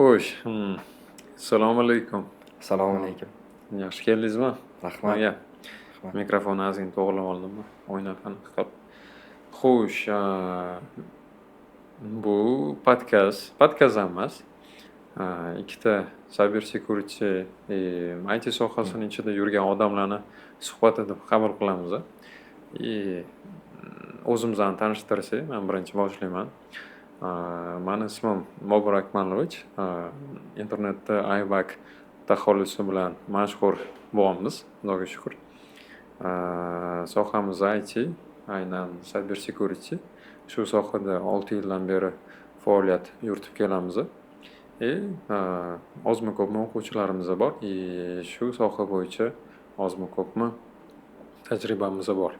Xo'sh, assalomu alaykum. Assalomu alaykum. Yaxshi keldingizmi? Rahmat. Nimaga? Rahmat. Mikrofonni ozgina to'g'rilab oldimmi? O'ynab aniq qilib. Xo'sh, bu podkast emas. Ikkita cyber security, IT sohasining ichida yurgan odamlarni suhbati deb qabul qilamiz. O'zimizni tanishtirsak, men birinchi boshlayman. Mani ismim Bobur Akmalovich. Internetda iBack taxallusi bilan mashhur bo'lamiz, Xudoga shukr. Sohamiz IT, aynan cyber security. Shu sohada 6 yildan beri faoliyat yuritib kelamiz. Ozmi ko'pmi o'quvchilarimiz bor. Shu soha bo'yicha ozmi ko'pmi tajribamiz bor.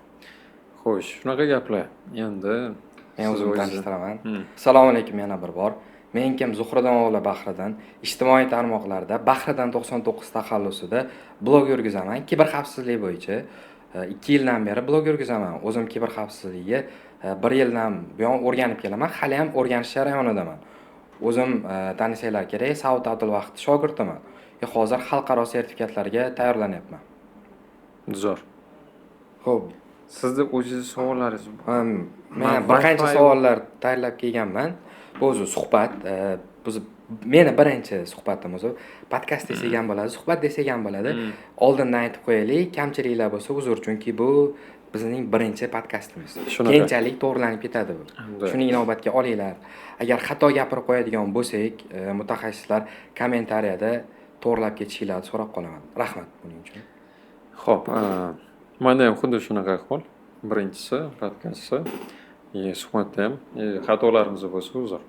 Xo'sh, shunaqa gaplar. Endi Men o'zimni tanishtiraman. Assalomu alaykum yana bir bor. Men kim Zuhradan o'g'li Bahridan, ijtimoiy tarmoqlarda Bahridan 99 taxallusida blog yurgizaman. Kiber xavfsizlik bo'yicha 2 yildan beri blog yurgizaman. O'zim kiber xavfsizligiga 1 yildan buyon o'rganib kelaman. Hali ham o'rganish jarayonidaman. O'zim tanisanglar kerak, Saud Abdulvahid shogirdiman. Hozir xalqaro sertifikatlarga tayyorlanyapman. Zo'r. Xo'p, Sizni o'zingiz savollaringiz men bir qancha savollar tayyorlab kelganman. Bu o'zi suhbat, meni birinchi suhbatim o'zi podkast desak ham bo'ladi, suhbat desak ham bo'ladi. Oldindan aytib qo'yaylik, kamchiliklar bo'lsa uzr, chunki bu bizning birinchi podkastimiz. Keyinchalik to'g'rilanib ketadi bu. Shuni inobatga olinglar. Agar xato gapirib qo'yadigan bo'lsak, mutaxassislar kommentariyada to'g'rilab ketishingizni so'rab qolaman. Rahmat buning uchun. Xo'p, menda ham xuddi shunaqa ahvol. Birinchisi podkastsi, suhbatda ham xatolarimiz bo'lsa uzr.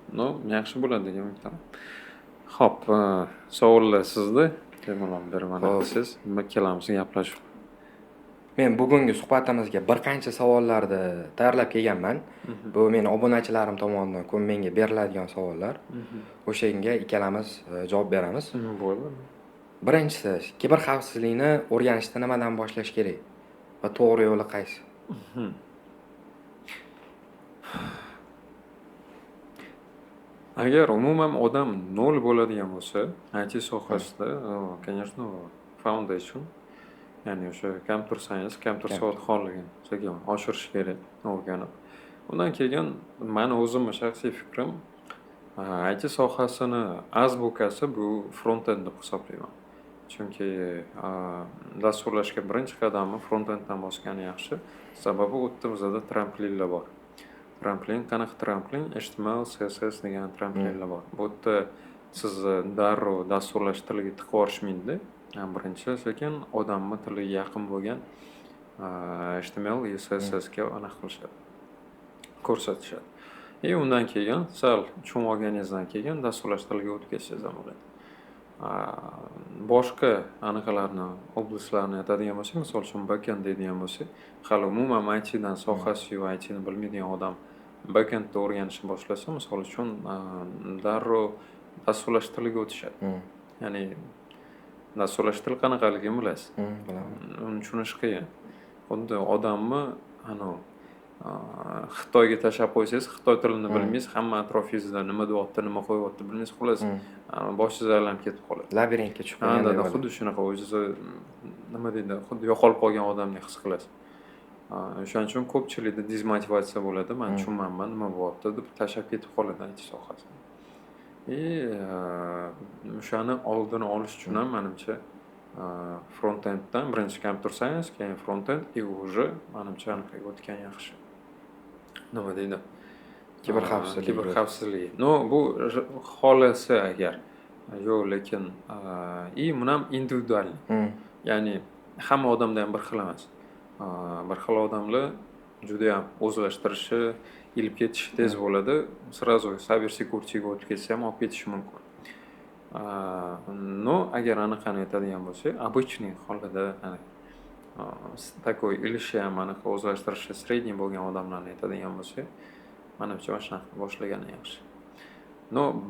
Yaxshi bo'ladi degan umiddaman. Xo'p, savollar sizda. Bemalol beraman siz. Ikkalamiz gaplashib. Men bugungi suhbatimizga bir qancha savollarni tayyorlab kelganman. Bu meni obunachilarim tomonidan menga beriladigan savollar. O'shanga ikkalamiz javob beramiz. Bo'ldi. Birinchisi, kiber xavfsizlikni o'rganishda nimadan boshlash kerak va to'g'ri yo'li qaysi? Agar umuman odam nol bo'ladigan bo'lsa, IT sohasida, конечно, foundation, ya'ni o'sha kompyuter science, kompyuter savodxonligini sekin oshirish kerak, o'rganib. Undan keyin meni o'zimning shaxsiy fikrim, IT sohasini azbukasi bu front-end deb hisoblayman. Chunki dasturlashga birinchi qadamni front-enddan bosgani yaxshi. Sababi u yerda bizda tramplinlar bor. Tramplin, qanaqa tramplin? HTML, CSS degan tramplinlar bor. Bu yerda siz darrov dasturlash tiliga tiqib yuborishmaydi. Birinchi, sekin odamning tiliga yaqin bo'lgan HTML va CSS ga aniq qilishadi. Ko'rsatishadi. Undan keyin sal tushunib olganingizdan keyin dasturlash tiliga o'tib ketsangiz ham bo'ladi. Boshqa anaqalarni, oblashtlarni aytadigan bo'lsak, misol uchun backend deydigan bo'lsak, hali umuman IT-dan sohasi va IT-ni bilmaydigan odam backendni o'rganishni boshlasa, misol uchun darrov dasturlash tiliga o'tishadi. Ya'ni dasturlash tili qanaqaligini bilasiz. Bilaman. Uni tushunish qiyin. Xuddi odamni Xitoyga tashlab qo'ysangiz, Xitoy tilini bilmaysiz, hamma atrofingizda nima deyapti, nima qo'yyapti bilmaysiz, xullas boshingiz aylanib ketib qoladi. Labirintga tushib qolgan. Xuddi shunaqa o'zingizni nima deydi, xuddi yo'qolib qolgan odamdek his qilasiz. O'shaning uchun ko'pchilikda dezmotivatsiya bo'ladi, men tushunmayman, nima bo'lyapti deb tashlab ketib qoladi IT sohasini. O'shani oldini olish uchun ham menimcha front-enddan birinchi computer science, keyin front-end, уже menimcha aniqaga o'tgan yaxshi. Nima deydi? Kiber xavfsizligi. Bu xolasi agar. Yo'q, lekin buni ham individual. Ya'ni hamma odamda ham bir xil emas. Bir xil odamlar juda ham o'zlashtirishi, ilib ketishi tez bo'ladi. Srazu cyber security ga o'tib ketsa ham olib ketishi mumkin. Agar aniqani aytadigan bo'lsak, обычный holida takoy ilishi ham aniq o'zlashtirishi sredniy bo'lgan odamlarni aytadigan bo'lsak, menimcha mana boshlagani yaxshi.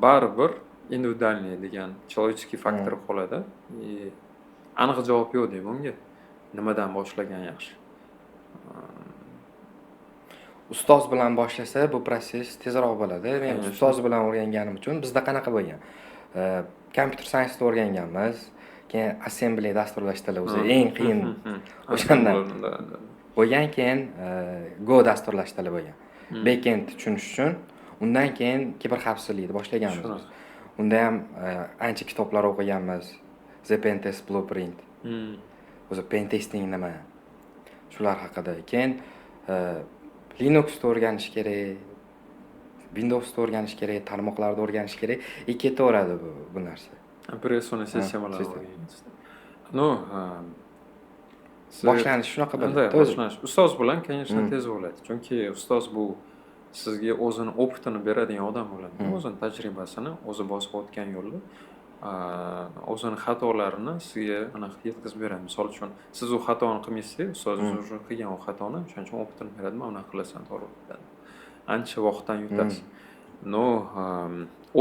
Baribir individualniy degan человеческий faktor qoladi. Aniq javob yo'q deyman bunga. Nimadan boshlagan yaxshi? Ustoz bilan boshlasa bu proses tezroq bo'ladi. Men ustoz bilan o'rganganim uchun bizda qanaqa bo'lgan? Computer science'da o'rganganmiz. Keyin assembly dasturlash tili o'zi eng qiyin o'shandan bo'lgan, keyin Go dasturlash tili bo'lgan. Backend tushunish uchun, undan keyin kiberxavfsizlikni boshlaganmiz. Unda ham ancha kitoblar o'qiganmiz. The Pen Test Blueprint. O'zi pen testing nima? Shular haqida. Keyin Linux'da o'rganish kerak, Windows'da o'rganish kerak, tarmoqlarda o'rganish kerak. Ketaveradi bu narsa. Operatsion sistemalar o'rganishdi. No, boshlanish shunaqa bo'ladi. Boshlanish ustoz bilan, конечно, tez bo'ladi. Chunki ustoz bu sizga o'zini opitini beradigan odam bo'ladi. O'zini tajribasini, o'zi bosib o'tgan yo'lni, o'zini xatolarini sizga aniq yetkazib beradi. Misol uchun, siz u xatoni qilmaysiz, ustoz o'zi qilgan o xatoni, o'shaning uchun opitini beradi, mana bunaqa qilasan, to'g'ri bo'ladi. Ancha vaqtdan yutasiz. No,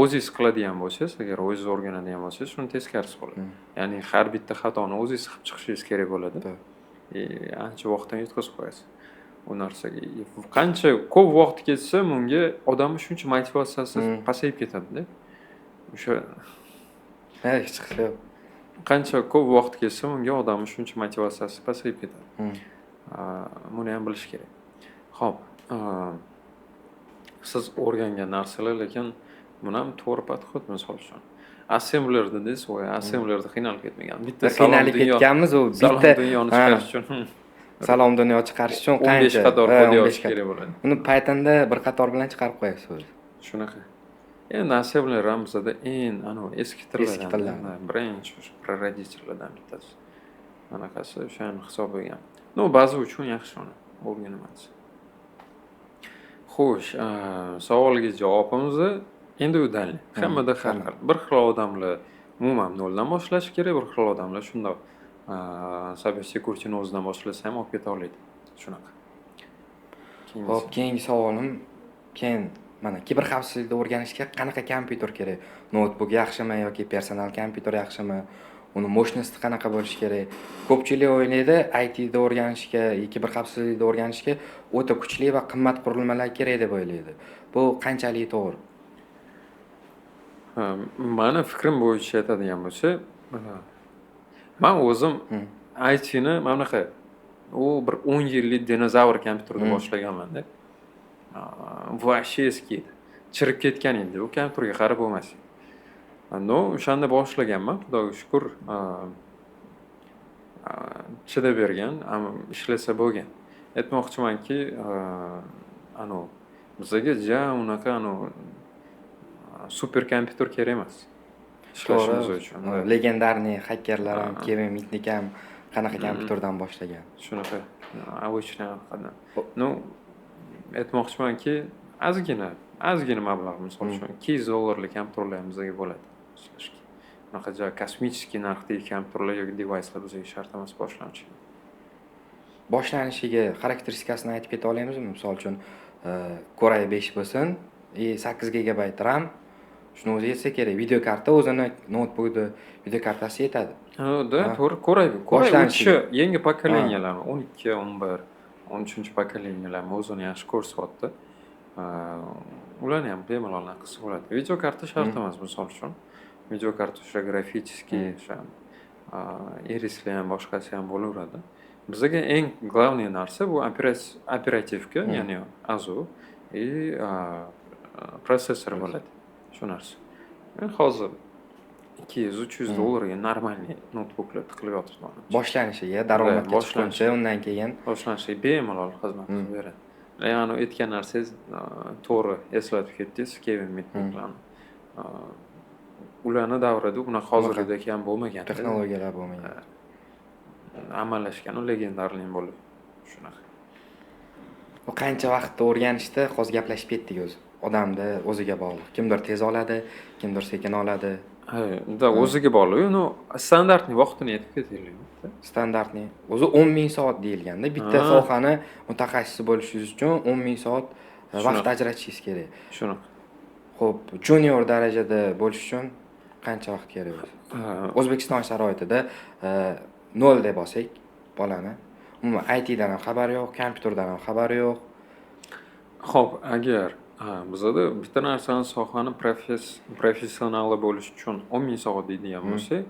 o'zingiz qiladigan bo'lsangiz, agar o'zingiz o'rganadigan bo'lsangiz, shuni teskarisi bo'ladi. Ya'ni har bitta xatoni o'zingiz qilib chiqishingiz kerak bo'ladi. Ancha vaqtdan yutkazib qo'yasiz u narsaga. Qancha ko'p vaqt ketsa, bunga odamning shuncha motivatsiyasi pasayib ketadi-da. O'sha hech qilib qancha ko'p vaqt ketsa, bunga odamning shuncha motivatsiyasi pasayib ketadi. Buni ham bilish kerak. Xo'p, siz o'rgangan narsalar, lekin buni ham to'g'ri podxod, misol uchun. Assembler dedingiz, assemblerda qiynalib ketmagan. Bitta qiynalib ketganmiz, u bitta dunyoni chiqarish uchun. Salom dunyo chiqarish uchun 15 qator kod yozish kerak bo'ladi. Uni Pythonda bir qator bilan chiqarib qo'yasiz o'zi. Shunaqa. Endi assembler ham bizda eng eski tillardan, birinchi prarodichlardan bittasi. Anaqasi o'shani hisoblagan. No, ba'zi uchun yaxshi uni o'rganamiz. Xo'sh, savolga javobimiz individual. Hammada har xil. Bir xil odamlar umuman noldan boshlashi kerak, bir xil odamlar shundoq cybersecurity'ni o'zidan boshlasa ham olib keta oladi. Shunaqa. Xo'p, keyingi savolim, keyin mana kiberxavfsizlikni o'rganishga qanaqa kompyuter kerak? Notebook yaxshimi yoki personal kompyuter yaxshimi? Uni mощности qanaqa bo'lishi kerak? Ko'pchilik o'ylaydi, IT'da o'rganishga, kiberxavfsizlikni o'rganishga o'ta kuchli va qimmat qurilmalar kerak deb o'ylaydi. Bu qanchalik to'g'ri? Mani fikrim bo'yicha aytadigan bo'lsa, men o'zim IT'ni mana bunaqa bir 10 yillik dinozavr kompyuterda boshlaganman-da. Voобще eski edi. Chirib ketgan edi. U kompyuterga qarab bo'lmas. No, o'shanda boshlaganman, xudoga shukr. Chidab bergan, ishlasa bo'lgan. Aytmoqchimanki, bizga unaqa super kompyuter kerak emas. Ishlashimiz uchun. Legendarniy hakkerlar ham, Kevin Mitnick ham qanaqa kompyuterdan boshlagan. Shunaqa. Обычный qadam. No, aytmoqchimanki, ozgina mablag', misol uchun $200 kompyuterlar ham bizga bo'ladi ishlashga. Bunaqa kosmический narxdagi kompyuterlar yoki devicelar bizga shart emas boshlanishga. Boshlanishiga xarakteristikasini aytib keta olamizmi? Misol uchun, Core i5 bo'lsin, 8 GB RAM, shuni o'zi yetsa kerak. Video karta o'zini notebookda video kartasi yetadi. To'g'ri, Core i5 yangi pokoleniyalar, 12, 11, 13-pokoleniyalar o'zini yaxshi ko'rsatyapti. Ularni ham bemalol qilsa bo'ladi. Video karta shart emas, misol uchun. Video karta o'sha grafический, o'sha irisli ham boshqasi ham bo'laveradi. Bizga eng главный narsa bu operativka, ya'ni AZU prosessor bo'ladi. Shu narsa. Hozir $200-300 normalniy notebooklar tiqilib yotibdi. Boshlanishiga, daromadga chiqquncha, undan keyin boshlanishiga bemalol xizmat qilib beradi. Ya'ni aytgan narsangiz to'g'ri eslatib ketdingiz, Kevin Mitnicklarni. Ularning davrida bunaqa hozirgidek ham bo'lmagan. Texnologiyalar bo'lmagan. Amallashgan legendarlik bo'lib. Shunaqa. Bu qancha vaqtda o'rganishda hozir gaplashib ketdik o'zi. Odamni o'ziga bog'liq. Kimdir tez oladi, kimdir sekin oladi. O'ziga bog'liq. Standartniy vaqtini aytib ketaylik. Standartniy. O'zi 10,000 soat deyilganda, bitta sohani mutaxassisi bo'lishingiz uchun 10,000 soat vaqt ajratishingiz kerak. Shunaqa. Xo'p, junior darajada bo'lish uchun qancha vaqt kerak o'zi? O'zbekiston sharoitida 0 deb olsak bolani, umuman IT dan ham xabari yo'q, kompyuterdan ham xabari yo'q. Xo'p, agar Bizada bitta narsani sohani professionali bo'lish uchun 10,000 soat deydigan bo'lsak,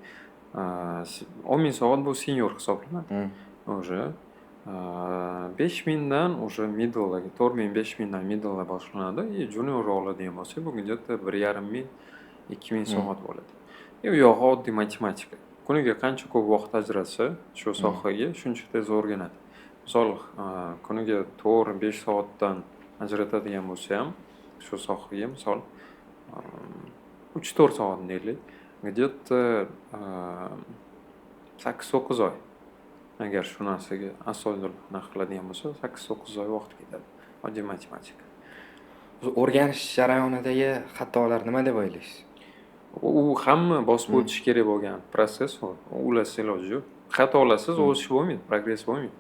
10,000 soat bu senior hisoblanadi. Уже 5,000 dan уже middle'ga 4,000 5,000 dan middle'ga boshlanadi. Junior oladigan bo'lsak, bu где-то 1,5 2,000 soat bo'ladi. U yog'i oddiy matematika. Kuniga qancha ko'p vaqt ajratsa shu sohaga, shuncha tez o'rganadi. Misol, kuniga 4-5 soatdan ajratadigan bo'lsa ham shu sohaga misol 3-4 soat deylik, где-то 8-9 oy. Agar shu narsaga asoydil qiladigan bo'lsa, 8-9 oy vaqt ketadi. Oddiy matematika. O'rganish jarayonidagi xatolar nima deb o'ylaysiz? U hamma bosib o'tish kerak bo'lgan prosess u. Ularsiz iloji yo'q. Xatolarsiz o'sish bo'lmaydi, progress bo'lmaydi.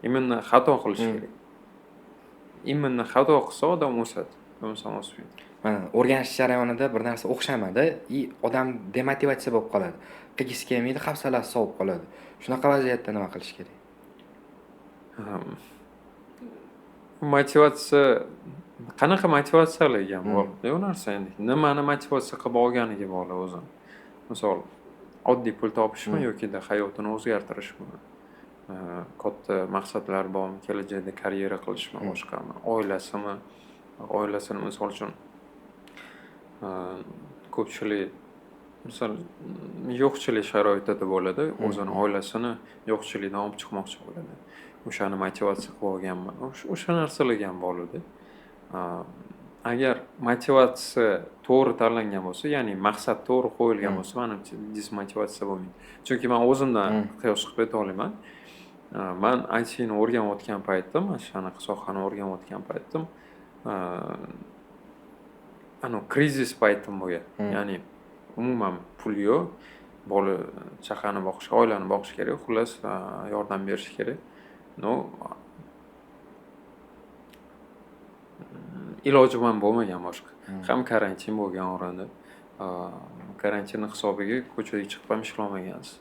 Именно xato qilish kerak. Именно xato qilsa odam o'sadi. Bo'lmasa o'smaydi. Mana o'rganish jarayonida bir narsa o'xshamadi, odam demotivatsiya bo'lib qoladi. Qilgisi kelmaydi, hafsalasi sovib qoladi. Shunaqa vaziyatda nima qilish kerak? Motivatsiya qanaqa motivatsiyalarga bog'liq. Bu narsa endi nimani motivatsiya qilib olganiga bog'liq o'zi. Misol, oddiy pul topishmi yoki hayotini o'zgartirishmi? Katta maqsadlar bormi, kelajakda karyera qilishmi, boshqami, oilasimi? Oilasini misol uchun ko'pchilik misol yo'qchilik sharoitida bo'ladi, o'zini oilasini yo'qchilikdan olib chiqmoqchi bo'ladi. O'shani motivatsiya qilib olganman. O'sha narsalarga ham bog'liq. Agar motivatsiya to'g'ri tanlangan bo'lsa, ya'ni maqsad to'g'ri qo'yilgan bo'lsa, menimcha dismotivatsiya bo'lmaydi. Chunki men o'zimdan qiyos qilib ayta olaman. Men IT'ni o'rganayotgan paytim, mana shunaqa sohani o'rganayotgan paytim, krizis paytim bo'lgan. Ya'ni umuman pul yo'q, bola chaqani boqish, oilani boqish kerak, xullas yordam berish kerak. Iloji ham bo'lmagan boshqa. Ham karantin bo'lgan orada. Karantinni hisobiga ko'chaga chiqib ham ishlamagansiz.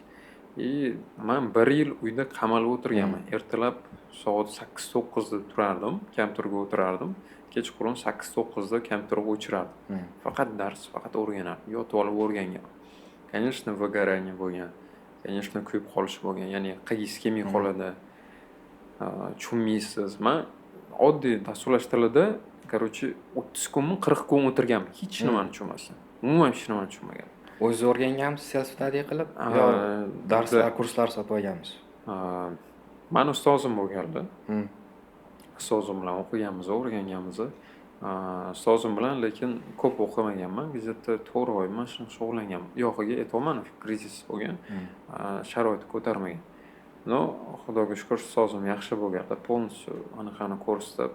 Men 1 yil uyda qamalib o'tirganman. Ertalab soat 8-9 da turardim, kompyuterga o'tirardim. Kechqurun 8-9 da kompyuterga o'chirardim. Faqat dars, faqat o'rganardim. Yotib olib o'rgangan. Конечно, выгорание bo'lgan. Конечно, kuyib qolish bo'lgan. Ya'ni qilgisi kelmay qoladi. Tushunmaysiz. Men oddiy dasturlash tilida, короче, 30 kunmi, 40 kun o'tirganman. Hech nimani tushunmasdan. Umuman hech nimani tushunmagan. O'zingiz o'rganganmisiz self study qilib yo darslar, kurslar sotib olganmisiz? Meni ustozim bo'lgandi. Ustozim bilan o'qiganmiz, o'rganganmiz. Ustozim bilan lekin ko'p o'qimaganman. Где-то 4 oy mana shunga shug'ullanganman. Yo'g'iga aytolman, krizis bo'lgan. Sharoit ko'tarmagan. Xudoga shukr, ustozim yaxshi bo'lganda, полностью anaqani ko'rsatib,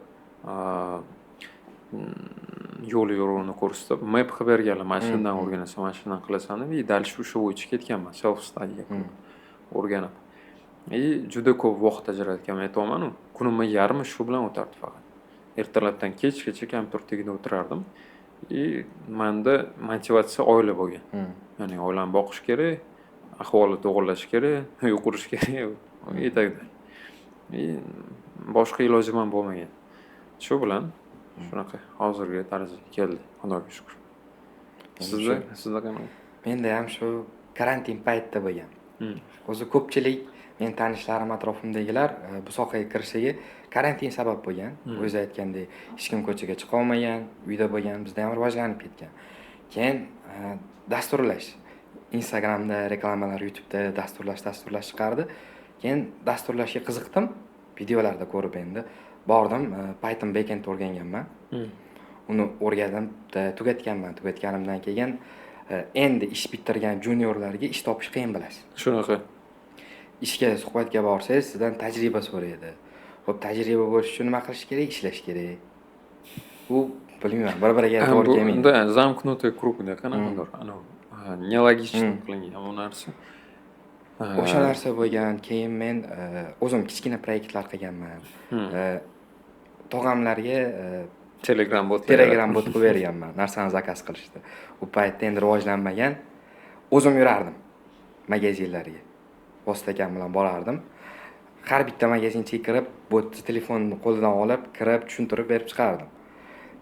yo'l yo'rini ko'rsatib, map qilib berganlar. Mana shundan o'rganasan, mana shundan qilasan deb, dальше shu bo'yicha ketganman, self studyga o'rganib. Juda ko'p vaqt ajratganman, aytaman, kunimning yarmi shu bilan o'tardi faqat. Ertalabdan kechgacha kompyuter tagida o'tirardim. Menda motivatsiya oila bo'lgan. Ya'ni oilani boqish kerak, ahvolni to'g'irlash kerak, uy qurish kerak, etagida. Boshqa ilojim ham bo'lmagan. Shu bilan shunaqa hozirgi darajaga keldi, Xudoga shukr. Sizda qanaqa? Menda ham shu karantin paytida bo'lgan. O'zi ko'pchilik men tanishlarim, atrofimdagilar bu sohaga kirishiga karantin sabab bo'lgan. O'zi aytgandek, hech kim ko'chaga chiqa olmagan, uyda bo'lgan, bizda ham rivojlanib ketgan. Keyin dasturlash, Instagramda reklamalar, YouTube'da dasturlash chiqardi. Keyin dasturlashga qiziqdim, videolarda ko'rib endi bordim, Python backend o'rganganman. Uni o'rgandim, tugatganman. Tugatganimdan keyin endi ish bitirgan juniorlarga ish topish qiyin bilasiz. Shunaqa. Ishga suhbatga borsangiz, sizdan tajriba so'raydi. Xo'p, tajriba bo'lish uchun nima qilish kerak? Ishlash kerak. Bu bilmayman, bir-biriga to'g'ri kelmaydi. Да, замкнутый кругda qanaqadir, nelogично qilingan bu narsa. O'sha narsa bo'lgan. Keyin men o'zim kichkina proyektlar qilganman. Tog'amlarga Telegram bot qilib berganman, narsani zakaz qilishdi. U paytda endi rivojlanmagan. O'zim yurardim magazinlarga. Vositakam bilan borardim. Har bitta magazinchiga kirib, botni telefonni qo'lidan olib, kirib, tushuntirib berib chiqardim.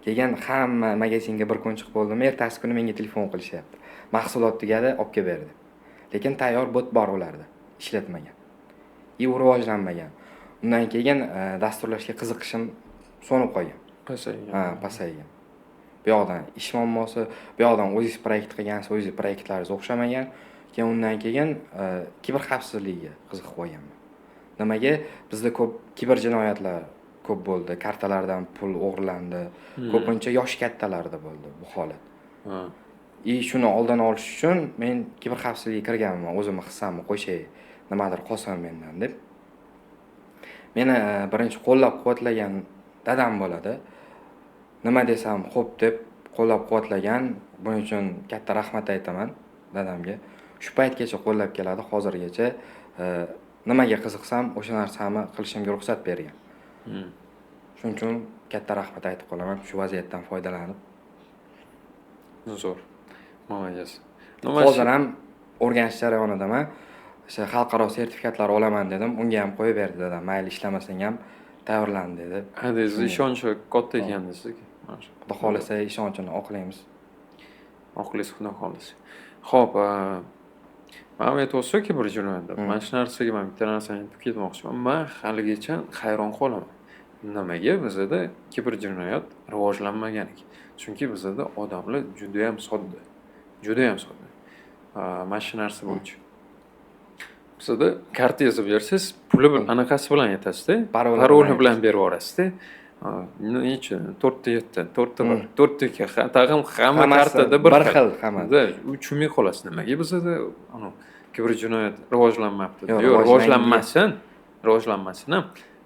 Keyin hamma magazinga bir kun chiqib bo'ldimi, ertasi kuni menga telefon qilishyapti. Mahsulot tugadi, olib kelib berdi. Lekin tayyor bot bor ularda, ishlatmagan. U rivojlanmagan. Undan keyin dasturlashga qiziqishim so'nib qolgan. Pasaygan. Pasaygan. Bu yoqdan ish muammosi, bu yoqdan o'zingiz proyekt qilgansiz, o'zingiz proyektlaringiz o'xshamagan. Keyin undan keyin kiber xavfsizligiga qiziqib qolganman. Nimaga? Bizda ko'p kiber jinoyatlar ko'p bo'ldi. Kartalardan pul o'g'irlandi. Ko'pincha yosh kattalarda bo'ldi bu holat. Shuni oldini olish uchun men kiber xavfsizlikka kirganman. O'zimni hissamni qo'shay, nimadir qolsin mendan deb. Meni birinchi qo'llab-quvvatlagan dadam bo'ladi. Nima desam, xo'p deb qo'llab-quvvatlagan. Buning uchun katta rahmat aytaman dadamga. Shu paytgacha qo'llab keladi, hozirgacha nimaga qiziqsam, o'sha narsani qilishimga ruxsat bergan. Shuning uchun katta rahmat aytib qolaman, shu vaziyatdan foydalanib. Zo'r. Молодец. Hozir ham o'rganish jarayonidaman. O'sha xalqaro sertifikatlar olaman dedim, unga ham qo'yib berdi dadam. Mayli ishlamasang ham tayyorlan dedi. Hadingiz ishonchi katta ekan sizga. Xudo xolasa ishonchini oqlaymiz. Oqlaysiz, xudo xolasa. Xo'p, ma'lumot olsa-ki bir jinoyat. Mana shu narsaga men bitta narsani aytib ketmoqchiman. Men haligacha hayron qolaman. Nimaga bizda kiber jinoyat rivojlanmagan ekan? Chunki bizda odamlar juda ham sodda. Juda ham sodda. Mana shu narsa bo'yicha. Bizda karta yozib bersangiz, puli anaqasi bilan aytasiz-da, paroli bilan berib yuborasiz-da. Necha 4 ta 7 ta 4 ta 1 4 ta 2 tag'in hamma kartada bir xil hammada. Tushunmay qolasiz nimaga bizda ana kiber jinoyat rivojlanmabdi. Yo'q, rivojlanmasin ham.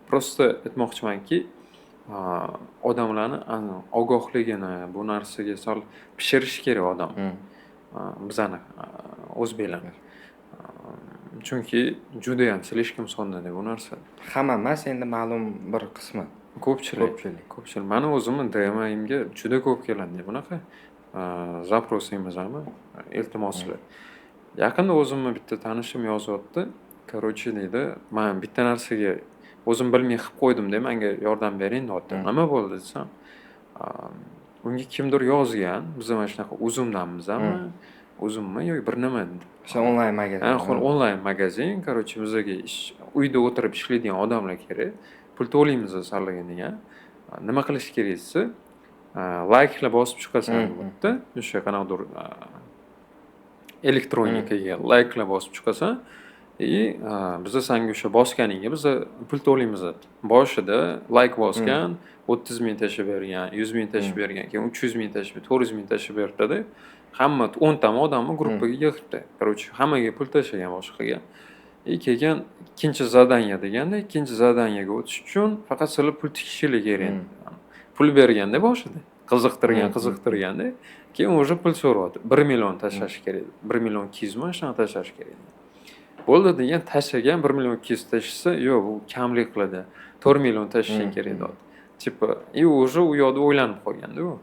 Prosta aytmoqchimanki, odamlarni ogohligini bu narsaga sal pishirish kerak odam. Bizani o'zbeklar. Chunki juda ham slishkim sonda bu narsa. Hamma emas, endi ma'lum bir qismi. Ko'pchilik. Meni o'zimni DM'imga juda ko'p keladi bunaqa zaprosimiz ham, iltimoslar. Yaqinda o'zimni bitta tanishim yozyapti. Короче deydi, men bitta narsaga o'zim bilmay qilib qo'ydim deb menga yordam bering deyapti. Nima bo'ldi desam, unga kimdir yozgan, biz mana shunaqa uzumdanmizmi? Uzummi yoki bir nima dedi. O'sha onlayn magazin. Onlayn magazin, короче bizga uyda o'tirib ishlaydigan odamlar kerak. Pul to'laymiz sarlaganiga. Nima qilish kerak desa, layklar bosib chiqasan bo'pti. O'sha qanaqadir elektronikaga layklar bosib chiqasan, biz senga o'sha bosganingga biz pul to'laymiz. Boshida layk bosgan, 30 ming tashib bergan, 100 ming tashib bergan, keyin 300 ming tashib, 400 ming tashib berdi. Hamma 10 ta odamni gruppaga yig'ibdi. Короче, hammaga pul tashlagan boshqaga. Keyin ikkinchi zadaniya deganda, ikkinchi zadaniyaga o'tish uchun faqat sizlar pul tikishingiz kerak. Pul berganda boshida qiziqtirganda, keyin o'sha pul so'raydi. 1 million tashlash kerak. 1 million 200 ming shunga tashlash kerak. Bo'ldi degan tashlagan 1 million 200 tashisa, yo'q, u kamlik qiladi. 4 million tashishing kerak dedi. Tipa, o'sha u yoqda o'ylanib qolganda u.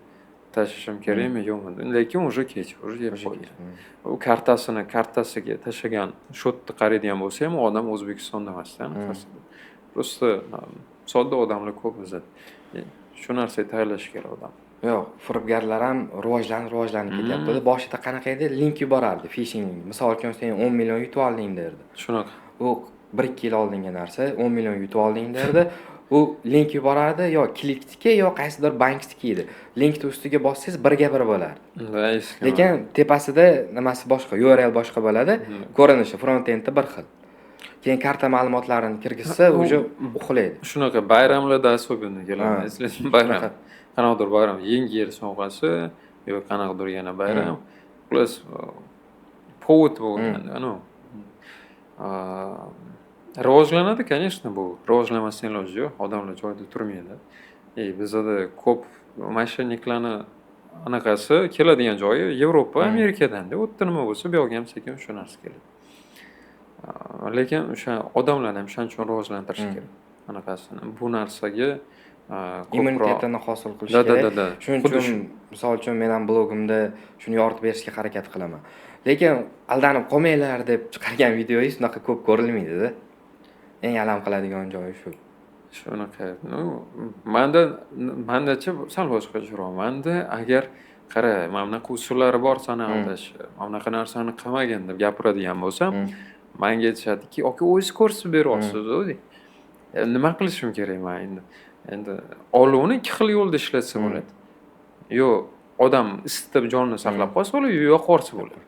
Tashishim kerakmi, yo'qmi? Lekin o'sha kech, o'sha yeb qo'ygan. U kartasiga tashagan shotni qaraydigan bo'lsa ham, odam O'zbekistonda emasdan. Prosta sodda odamlar ko'p bizda. Shu narsaga tayyorlash kerak odam. Yo'q, firibgarlar ham rivojlanib ketyapti. Boshida qanaqa edi? Link yuborardi, phishing. Misol uchun sen 10 million yutib olding derdi. Shunaqa. U 1-2 yil oldingi narsa, 10 million yutib olding derdi. U link yuborardi, yo klikniki, yo qaysidir bankniki edi. Linkni ustiga bossangiz birga bir bo'lardi. Lekin tepasida nimasi boshqa, URL boshqa bo'ladi, ko'rinishi front-endi bir xil. Keyin karta ma'lumotlarini kirgizsa, o'sha uxlaydi. Shunaqa bayramlarda особенно keladi. Eslasam bayram. Qanaqadir bayram, yangi yil sovg'asi yoki qanaqadir yana bayram. Plus povod bo'lganda, rivojlanadi, конечно, bu. Rivojlanmasdan iloji yo'q, odamlar joyida turmaydi. Bizda ko'p mashinniklarni anaqasi keladigan joyi Yevropa, Amerikadan-da. U yerda nima bo'lsa, bu yoqqa ham sekin shu narsa keladi. Lekin o'sha odamlarni ham shuncha rivojlantirish kerak. Anaqasini bu narsaga immunitetini hosil qilish kerak. Shuning uchun, misol uchun men ham blogimda shuni yoritib berishga harakat qilaman. Lekin aldanib qolmanglar deb chiqargan videoyingiz unaqa ko'p ko'rilmaydi-da. Eng alam qiladigan joyi shu. Shunaqa. Manda-chi sal boshqacharoq. Manda agar qara, mana bunaqa usullari bor sana aldash, mana bunaqa narsani qilmagin deb gapiradigan bo'lsam, menga aytishadiki, "Aka, o'zingiz ko'rsatib beryapsiz-ku" deydi. Nima qilishim kerak men endi? Endi olovni ikki xil yo'lda ishlatsa bo'ladi. Yo odam isitib jonini saqlab qolsa bo'ladi, yo yoqib yuborsa bo'ladi.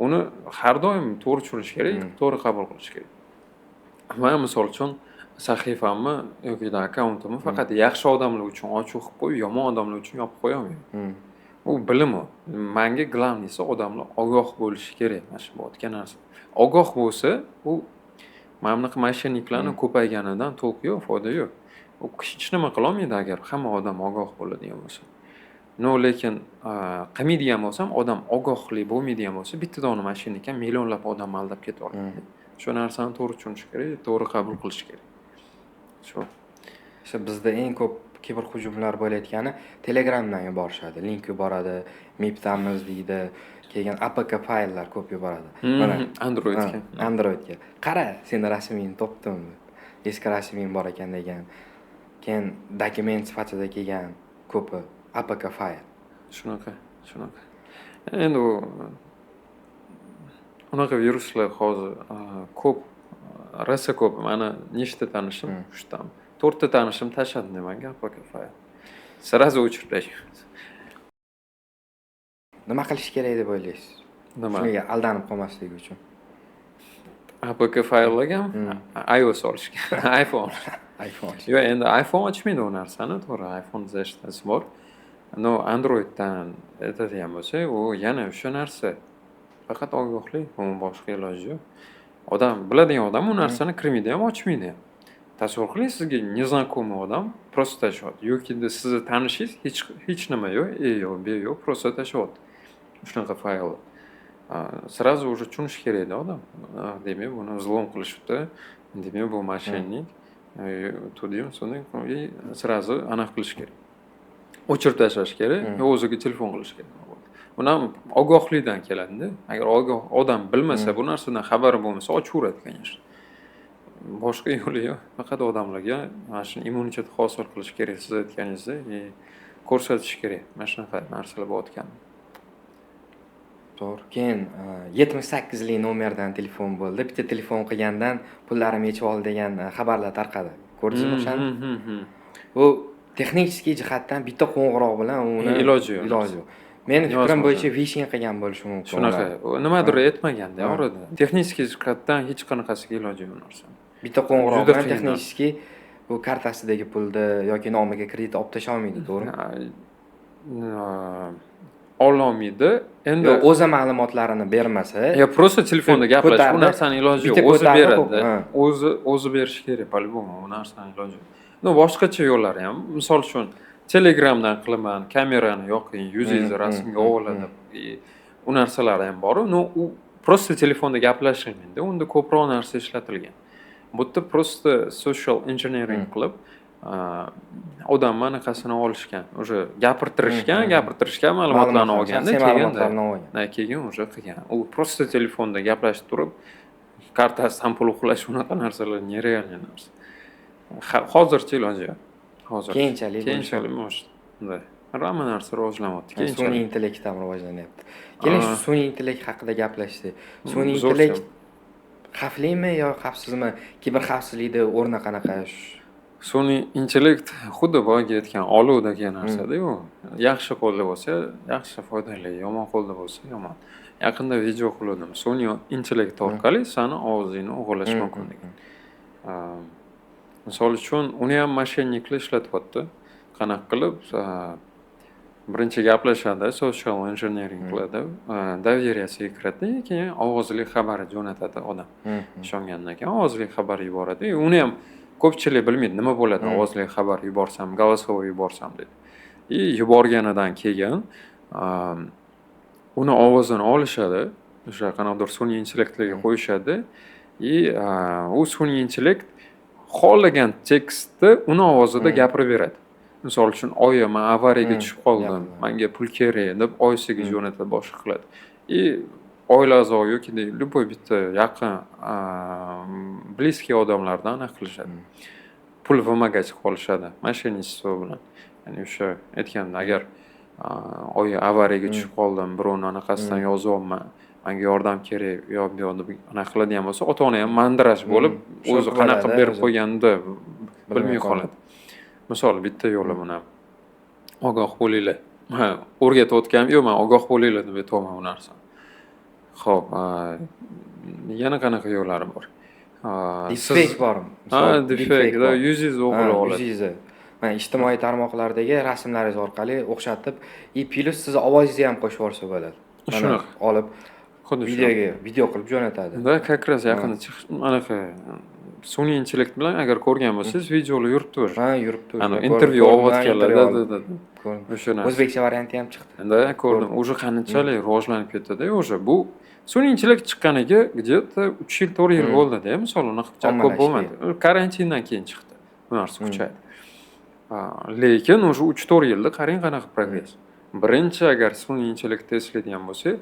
Uni har doim to'g'ri tushunish kerak, to'g'ri qabul qilish kerak. Men misol uchun sahifamni yoki akkauntimni faqat yaxshi odamlar uchun ochiq qilib qo'yib, yomon odamlar uchun yopib qo'yolmayman. U bilim u. Menga glavniysi odamlar ogoh bo'lishi kerak mana shu bo'layotgan narsa. Ogoh bo'lsa, u mana bunaqa mashinalarni ko'payganidan to'q yo'q, foyda yo'q. U hech nima qila olmaydi agar hamma odam ogoh bo'ladigan bo'lsa. Lekin qilmaydigan bo'lsam, odam ogohli bo'lmaydigan bo'lsa, bittadan mashina ekan millionlab odam aldab ketaveradi. Shu narsani to'g'ri tushunish kerak, to'g'ri qabul qilish kerak. Shu. Bizda eng ko'p kiberhujumlar bo'layotgani Telegramdan yuborishadi, link yuboradi, miptamiz deydi, keyin APK fayllar ko'p yuboradi. Mana Androidga. Androidga. Qara, seni rasmingni topdim. Eski rasming bor ekan degan. Keyin dokument sifatida kelgan ko'pi APK fayl. Shunaqa. Endi unaqa viruslar hozir ko'p, rosa ko'p. Mana nechta tanishim, 3 ta, 4 ta tanishim tashladi nimaga APK fayl. Sirazu o'chirib tashlaymiz. Nima qilish kerak deb o'ylaysiz? Shunga aldanib qolmaslik uchun. APK fayllarga iOS olish kerak, iPhone. Yo'q, endi iPhone ochmaydi u narsani, to'g'ri, iPhone zashtasi bor. Androiddan aytadigan bo'lsak, u yana o'sha narsa. Faqat ogohlik, umuman boshqa iloji yo'q. Odam biladigan odam u narsani kirmaydi ham, ochmaydi ham. Tasavvur qiling, sizga neznakомый odam просто tashlayapti. Yoki sizni tanishingiz hech nima yo'q, yo'q, B yo'q, просто tashlayapti. Shunaqa fayllar. Сразу уже tushunish kerak-da odam. Demak, buni взлом qilishibdi. Demak, bu mошенник. Tudiyum, so'ng сразу aniq qilish kerak. O'chirib tashlash kerak, o'ziga telefon qilish kerak. Buni ham ogohlikdan keladi-da. Agar odam bilmasa, bu narsadan xabari bo'lmasa, ochaveradi, конечно. Boshqa yo'li yo'q. Faqat odamlarga mana shu immunitet hosil qilish kerak, siz aytganingizdek, ko'rsatish kerak. Mana shunaqa narsalar bo'layotgan. To'g'ri. Keyin 78 lik nomerdan telefon bo'ldi. Bitta telefon qilgandan pullarim yechib oldi degan xabarlar tarqadi. Ko'rdingizmi o'shani? Bu texnik jihatdan bitta qo'ng'iroq bilan uni iloji yo'q. Meni fikrim bo'yicha phishing qilgan bo'lishi mumkin. Shunaqa. Nimadir aytmaganda, orada. Texnik jihatdan hech qanaqasiga iloji yo'q narsa. Bitta qo'ng'iroq bilan texnik bu kartasidagi pulni yoki nomiga kredit olib tasha olmaydi, to'g'ri? Ololmaydi. Endi o'zi ma'lumotlarini bermasa, просто telefonda gaplash, bu narsaning iloji yo'q. O'zi beradi. O'zi berish kerak, по-любому, bu narsaning iloji yo'q. Boshqacha yo'llari ham, misol uchun Telegramdan qilaman, kamerani yoqing, yuzingizni rasmga oladi. U narsalar ham bor. U просто telefonda gaplashilmaydi. Unda ko'proq narsa ishlatilgan. Bu yerda просто social engineering qilib odamni anaqasini olishgan, o'sha gapirtirishgan ma'lumotlarni olganda keyin o'sha qilgan. U просто telefonda gaplashib turib, kartasidan pul uxlash, unaqa narsalar nerealniy narsa. Hozircha iloji yo'q. Keyinchalik shunday. Hamma narsa rivojlanyapti. Sun'iy intellekt ham rivojlanyapti. Keling shu sun'iy intellekt haqida gaplashsak. Sun'iy intellekt xavflimi yo xavfsizmi? Kiberxavfsizlikda o'rni qanaqa? Sun'iy intellekt xuddi boyagi aytgan olov degan narsa-da-ku. Yaxshi qo'lda bo'lsa, yaxshi foydali, yomon qo'lda bo'lsa, yomon. Yaqinda video qildim. Sun'iy intellekt orqali seni ovozingni o'g'irlash mumkin degan. Misol uchun, uni ham mошенникlar ishlatyapti. Qanaqa qilib birinchi gaplashadi, social engineering qiladi, доверияsiga kiradi, keyin ovozli xabar jo'natadi odam. Ishongandan keyin ovozli xabar yuboradi. Uni ham ko'pchilik bilmaydi, nima bo'ladi ovozli xabar yuborsam, голосовой yuborsam deb. Yuborganidan keyin uni ovozini olishadi, o'sha qanaqadir sun'iy intellektlarga qo'yishadi. U sun'iy intellekt xohlagan tekstni uni ovozida gapirib beradi. Misol uchun, "Oyi, men avariyaga tushib qoldim, menga pul kerak" deb oyisiga jo'natadi, boshqa qiladi. Oila a'zosi yoki любой bitta yaqin, bliskiy odamlardan aniq qilishadi. pul vmagacha qolishadi mashinist bilan. Ya'ni o'sha aytganda agar oyi avariyaga tushib qoldim, birovni anaqasidan yozyapman, menga yordam kerak, yo bu yoqda anaqa qiladigan bo'lsa, ota-ona ham mandrash bo'lib, o'zi qanaqa berib qo'yganini bilmay qoladi. Misol bitta yo'li buni ogoh bo'linglar. Ha, o'rgatayotganim yo'q, men ogoh bo'linglar deb aytyapman bu narsani. Xo'p, yana qanaqa yo'llari bor? Deepfake bor. Ha, deepfake da yuzingizni o'g'irlab oladi. Yuzingizni. Mana ijtimoiy tarmoqlardagi rasmlaringiz orqali o'xshatib, plus sizni ovozingizni ham qo'shib yuborsa bo'ladi. Shunaqa olib xuddi video qilib jo'natadi. Da, как раз yaqinda anaqa sun'iy intellekt bilan agar ko'rgan bo'lsangiz, videolar yuribdi o'sha. Ha, yuribdi. Ana intervyu olayotganlar, o'sha narsa. O'zbekcha varianti ham chiqdi. Da, ko'rdim. Уже qanchalik rivojlanib ketdi-da, o'sha bu sun'iy intellekt chiqqaniga где-то 3 yil, 4 yil bo'ldi-da, misol unaqa ko'p bo'lmadi. Karantindan keyin chiqdi. Bu narsa kuchaydi. Lekin o'sha 3-4 yilda qarang qanaqa progress. Birinchi agar sun'iy intellektni eslaydigan bo'lsak,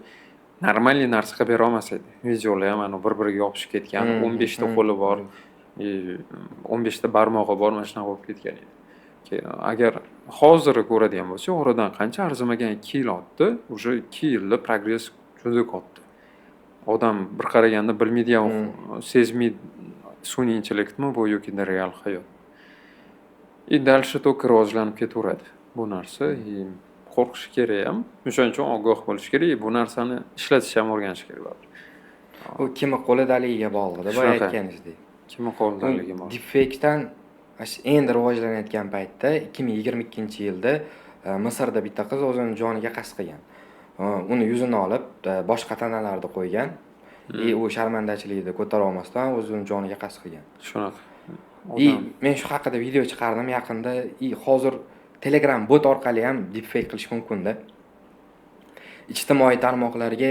normalniy narsa qilib bera olmas edi. Videolar ham ana bir-biriga yopishib ketgan, 15 ta qo'li bor, 15 ta barmog'i bor, mana shunaqa bo'lib ketgan edi. Agar hozir ko'radigan bo'lsak, oradan qancha arzimagan 2 yil o'tdi, o'sha 2 yilda progress juda katta. Odam bir qaraganda bilmaydigan, sezmaydi sun'iy intellektmi bu yoki real hayot. Дальше только rivojlanib ketaveradi bu narsa. Qo'rqish kerak ham. O'shaning uchun ogoh bo'lish kerak, bu narsani ishlatish ham o'rganish kerak. Bu kimni qo'lidaligiga bog'liq, deb aytganingizdek. Kimni qo'lidaligi bor. Deepfake'dan endi rivojlanayotgan paytda 2022-yilda Misrda bitta qiz o'zining joniga qasd qilgan. Uni yuzini olib boshqa tanalarda qo'ygan. U sharmandachilikni ko'tara olmasdan o'zining joniga qasd qilgan. Shunaqa. Men shu haqida video chiqardim yaqinda. Hozir Telegram bot orqali ham deepfake qilish mumkin-da. Ijtimoiy tarmoqlarga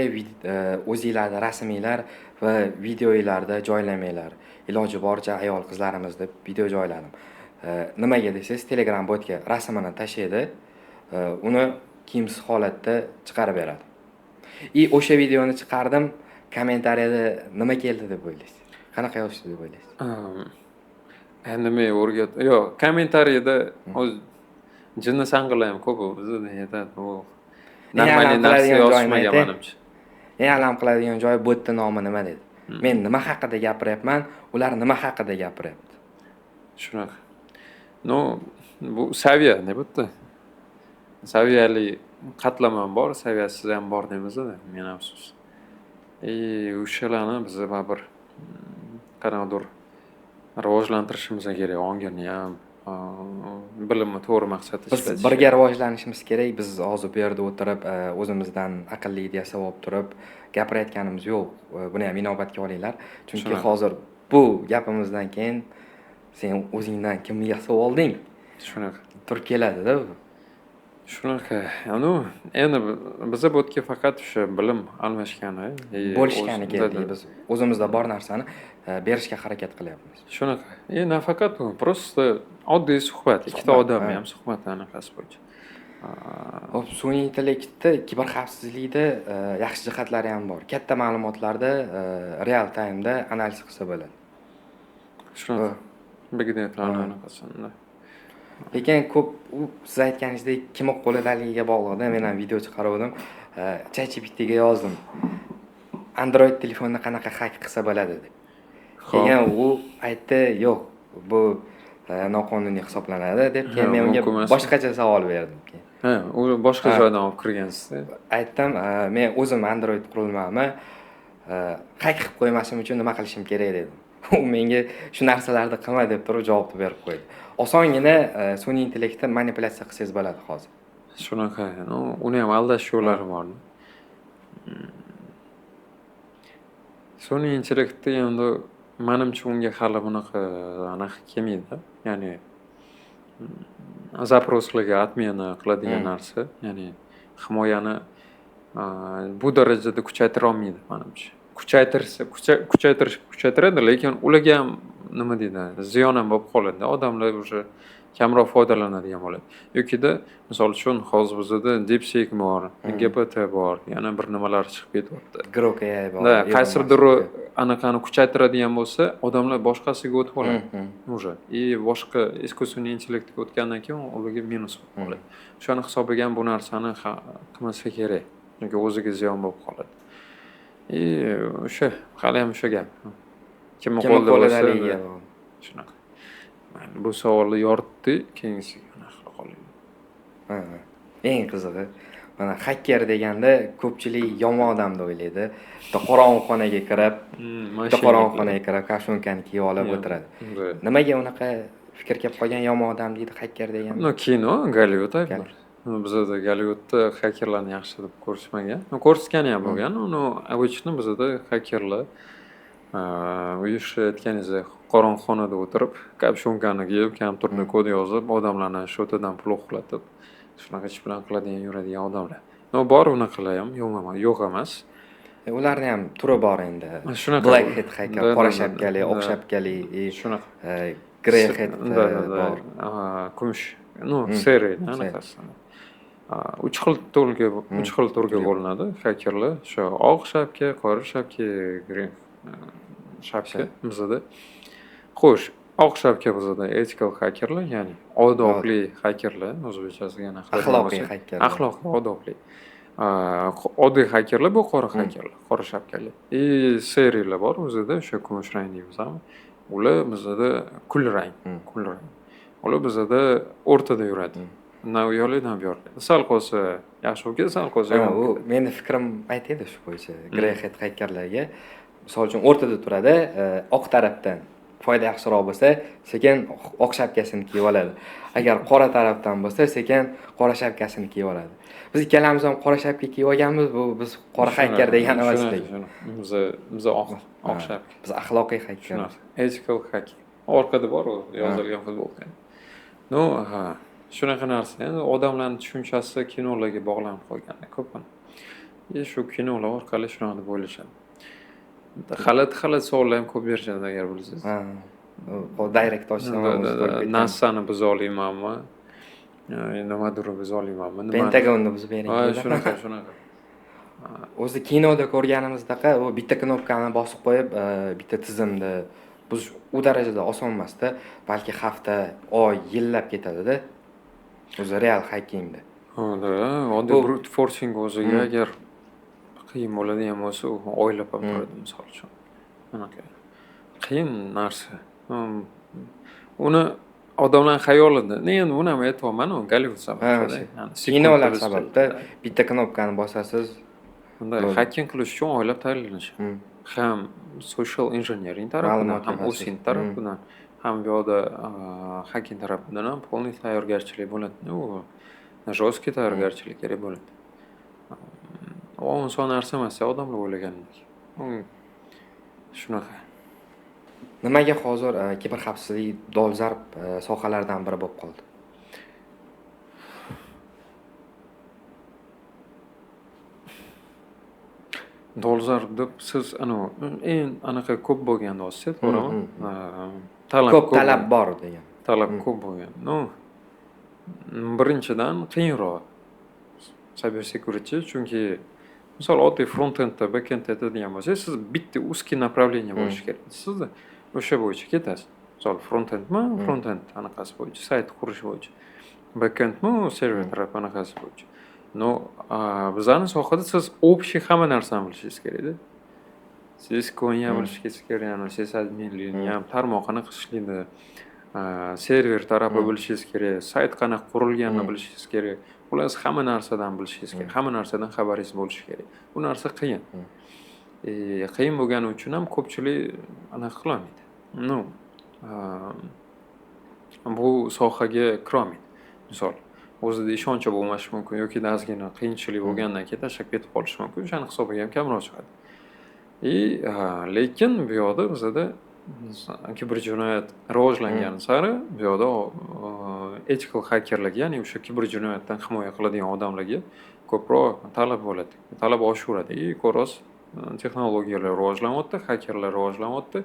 o'zingizlarning rasminglar va videolarda joylamanglar. Iloji boricha ayol qizlarimiz deb video joyladim. Nimaga desangiz, Telegram botga rasmini tashlaydi, uni kiyimsiz holatda chiqarib beradi. O'sha videoni chiqardim, kommentariyada nima keldi deb o'ylaysiz? Qanaqa yozishdi deb o'ylaysiz? Nima o'rgat? Yo'q, kommentariyada jinni sang'ila ham ko'p bizda aytadi, bu normalniy narsa yozishmagan menimcha. Alam qiladigan joyi botning nomi nima dedi. Men nima haqida gapiryapman, ular nima haqida gapiryapti. Shunaqa. Bu saviya nima bitta. Saviyali qatlam ham bor, saviyasiz ham bor deymiz-da, men afsus. O'shalarni biz bir qanaqadir rivojlantirishimiz kerak, ongini ham bilimni to'g'ri maqsadda ishlatish. Biz birga rivojlanishimiz kerak. Biz hozir bu yerda o'tirib, o'zimizdan aqlli ideya olib turib gapirayotganimiz yo'q. Buni ham inobatga olinglar. Chunki hozir bu gapimizdan keyin sen o'zingdan kimni yasab olding? Shunaqa turib keladi-da. Shunaqa. Endi biz botga faqat o'sha bilim almashgani, bo'lishgani kerak. Biz o'zimizda bor narsani berishga harakat qilyapmiz. Shunaqa. Nafaqat bu, prosta oddiy suhbat, ikkita odam ham suhbat anaqasi bo'yicha. Sun'iy intellektda kiberxavfsizlikda yaxshi jihatlari ham bor. Katta ma'lumotlarda real time'da analiz qilsa bo'ladi. Shunaqa. Big data anaqasida. Lekin ko'p siz aytganingizdek kimni qo'lidaligiga bog'liqda men ham video chiqardim. ChatGPTga yozdim. Android telefonni qanaqa hack qilsa bo'ladi deb. Keyin u aytdi, yo'q, bu noqonuniy hisoblanadi deb. Keyin men unga boshqacha savol berdim. Ha, u boshqa joydan olib kirgansiz. Aytdim, men o'zim Android qurilmamni hack qilib qo'ymasam uchun nima qilishim kerak dedim. U menga shu narsalarni qilma deb turib javob berib qo'ydi. Osongina sun'iy intellektni manipulyatsiya qilsangiz bo'ladi hozir. Shunaqa, uni ham aldash yo'llari bor. Sun'iy intellektda endi menimcha unga hali bunaqa kelmaydi. Ya'ni zaproslarga отмена qiladigan narsa, ya'ni himoyani bu darajada kuchaytira olmaydi menimcha. Kuchaytiradi, lekin ularga ham nima deydi, ziyon ham bo'lib qoladi. Odamlar o'sha kamroq foydalanadigan bo'ladi. Yokida, misol uchun, hozir bizda DeepSeek bor, GPT bor, yana bir nimalar chiqib ketyapti. Grok AI bor. Qaysidir anaqani kuchaytiradigan bo'lsa, odamlar boshqasiga o'tib oladi. Уже. И boshqa искусственный intellektga o'tgandan keyin ularga minus bo'ladi. O'shani hisobiga ham bu narsani qilmasa kerak. Chunki o'ziga ziyon bo'lib qoladi. И o'sha hali ham o'sha gap. Kim qo'lda bo'lsa shunaqa. Mayli, bu savolni yoritdi, keyingisiga anaqa qolaylik. Eng qizig'i, mana hacker deganda ko'pchilik yomon odam deb o'ylaydi. Bitta qorong'u xonaga kirib, kashunkan kiyib olib o'tiradi. Nimaga unaqa fikr kelib qolgan yomon odam deydi hacker degan? Kino, Gollivud aytlar. Bizda Gollivudda hakerlarni yaxshi deb ko'rishmagan. Ko'rsatgani ham bo'lgan. Uni обычно bizda hakerlar uyushayotganingizdek qorong'u xonada o'tirib, kapshonkani kiyib, kompyuterda kod yozib, odamlarni shotadan pul uxlatib, shunaqa ish bilan qiladigan, yuradigan odamlar. Bor unaqalar ham, yo'q emas. Ularni ham turi bor endi. Black hat hacker, qora shapkali, oq shapkali, shunaqa. Grey hat bor. Kumush, seriya anaqasi. 3 xil turga bo'linadi hakerlar. Shu oq shapka, qora shapka, grey shapka bizda. Xo'sh, oq shapka bizda ethical hakerlar, ya'ni odobli hakerlar, o'zbekchasiga axloqiy hakerlar. Axloqiy, odobli. Oddiy hakerlar bu qora hakerlar, qora shapkalar. Seriyalar bor o'zida, o'sha kumush rang deymiz ham. Ular bizda kul rang. Ular bizda o'rtada yuradi. Na u yo'li, na bu yo'li. Sal qolsa yaxshi bo'lgan, sal qolsa yomon. U meni fikrim aytaydi shu bo'yicha. Grey hat hakerlarga misol uchun o'rtada turadi, oq tarafdan foyda yaxshiroq bo'lsa, sekin oq shapkasini kiyib oladi. Agar qora tarafdan bo'lsa, sekin qora shapkasini kiyib oladi. Biz ikkalamiz ham qora shapka kiyib olganmiz, bu biz qora hacker degan emas. Biz oq shapka. Biz axloqiy hacker. Ethical hacker. Orqada bor u yozilgan futbolka. Shunaqa narsa. Endi odamlarning tushunchasi kinolarga bog'lanib qolgan ko'pini. Shu kinolar orqali shunaqa deb o'ylashadi. Xalat savollar ham ko'p berishadi agar bilsangiz. Direct ochsam, NASAni biz olmaymanmi? Nimadir biz olmaymanmi? Pentagonni buzib bering. Shunaqa. O'zi kinoda ko'rganimizdaqa u bitta knopkani bosib qo'yib, bitta tizimda buzish u darajada oson emas-da, balki hafta, oy, yillab ketadi-da. O'zi real hackingda. Oddiy brute forcing o'ziga agar qiyin bo'ladigan bo'lsa, u oylab ham turadi, misol uchun. Anaqa. Qiyin narsa. Uni odamlar xayolida, endi buni ham aytayapman, u Gollivud sababida. Kinolar sababida bitta knopkani bosasiz, hacking qilish uchun oylab tayyorlanishi. Ham social engineering tarafidan, ham OSINT tarafidan, ham bu yoqda hacking tarafidan ham полный tayyorgarchilik bo'ladi. U жесткий tayyorgarchilik kerak bo'ladi. Oson narsa emas, odamlar o'ylagandek. Shunaqa. Nimaga hozir kiberxavfsizlik dolzarb sohalardan biri bo'lib qoldi? Dolzarb deb siz eng anaqa ko'p bo'lgan deysiz, to'g'rimi? Ko'p talab bor degan. Talab ko'p bo'lgan. Birinchidan qiyinroq cyber security, chunki misol oddiy front-endda, back-endda aytadigan bo'lsangiz, siz bitta узкий направление bo'lishi kerak. Sizda o'sha bo'yicha ketasiz. Misol front-endmi? Front-end anaqasi bo'yicha, sayt qurish bo'yicha. Back-endmi? Server taraf anaqasi bo'yicha. Bizning sohada siz общий hamma narsani bilishingiz kerak-da. Siz SQLni ham bilishingiz kerak, siz adminlikni ham, tarmoq qanaqa ishlaydi, server tarafi bilishingiz kerak, sayt qanaqa qurilganini bilishingiz kerak. Xullas hamma narsadan bilishingiz kerak, hamma narsadan xabaringiz bo'lishi kerak. Bu narsa qiyin. Qiyin bo'lgani uchun ham ko'pchilik anaqa qilolmaydi. Bu sohaga kirolmaydi. Misol, o'zida ishonchi bo'lmashi mumkin yoki ozgina qiyinchilik bo'lgandan keyin tashlab ketib qolishi mumkin. O'shani hisobiga ham kamroq chiqadi. Lekin bu yoqda bizda kiberjinoyat rivojlangan sari bu yoqda ethical hackerlarga, ya'ni o'sha kiberjinoyatdan himoya qiladigan odamlarga ko'proq talab bo'ladi. Talab oshaveradi. Ko'ros texnologiyalar rivojlanyapti, hakkerlar rivojlanyapti.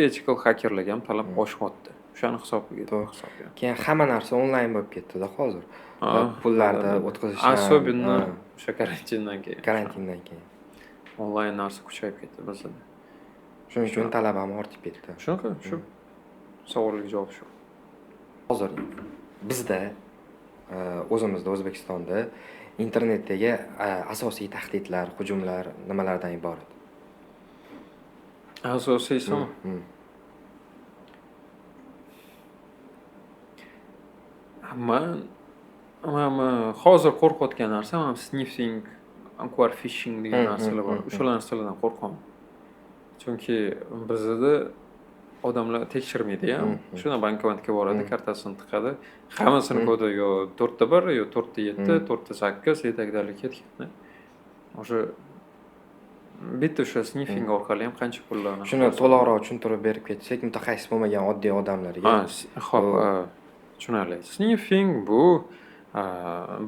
Ethical hackerlarga ham talab oshyapti. O'shani hisobiga. Keyin hamma narsa onlayn bo'lib ketdi-da hozir. Pullarni o'tkazish. Особенно o'sha karantindan keyin. Karantindan keyin. Onlayn narsa kuchayib ketdi bizda. Shuning uchun talab ham ortib ketdi. Shunaqa, shu savolga javob shu. Hozir bizda o'zimizda O'zbekistonda internetdagi asosiy tahdidlar, hujumlar nimalardan iborat? Asosiysimi? Man hozir qo'rqayotgan narsam sniffing, anquar phishing degan narsalar bor. O'shalar narsalardan qo'rqaman. Chunki bizda odamlar tekshirmaydi ham. Shuna bankomatga boradi, kartasini tiqadi. Hammasini kodi yo 4 yo 4 7, 4 8 yetakdalik ketgan. O'sha bitta o'sha sniffing orqali ham qancha pullarni. Shuni to'liqroq tushuntirib berib ketsak, mutaxassis bo'lmagan oddiy odamlarga. Xo'p, tushunarli. Sniffing bu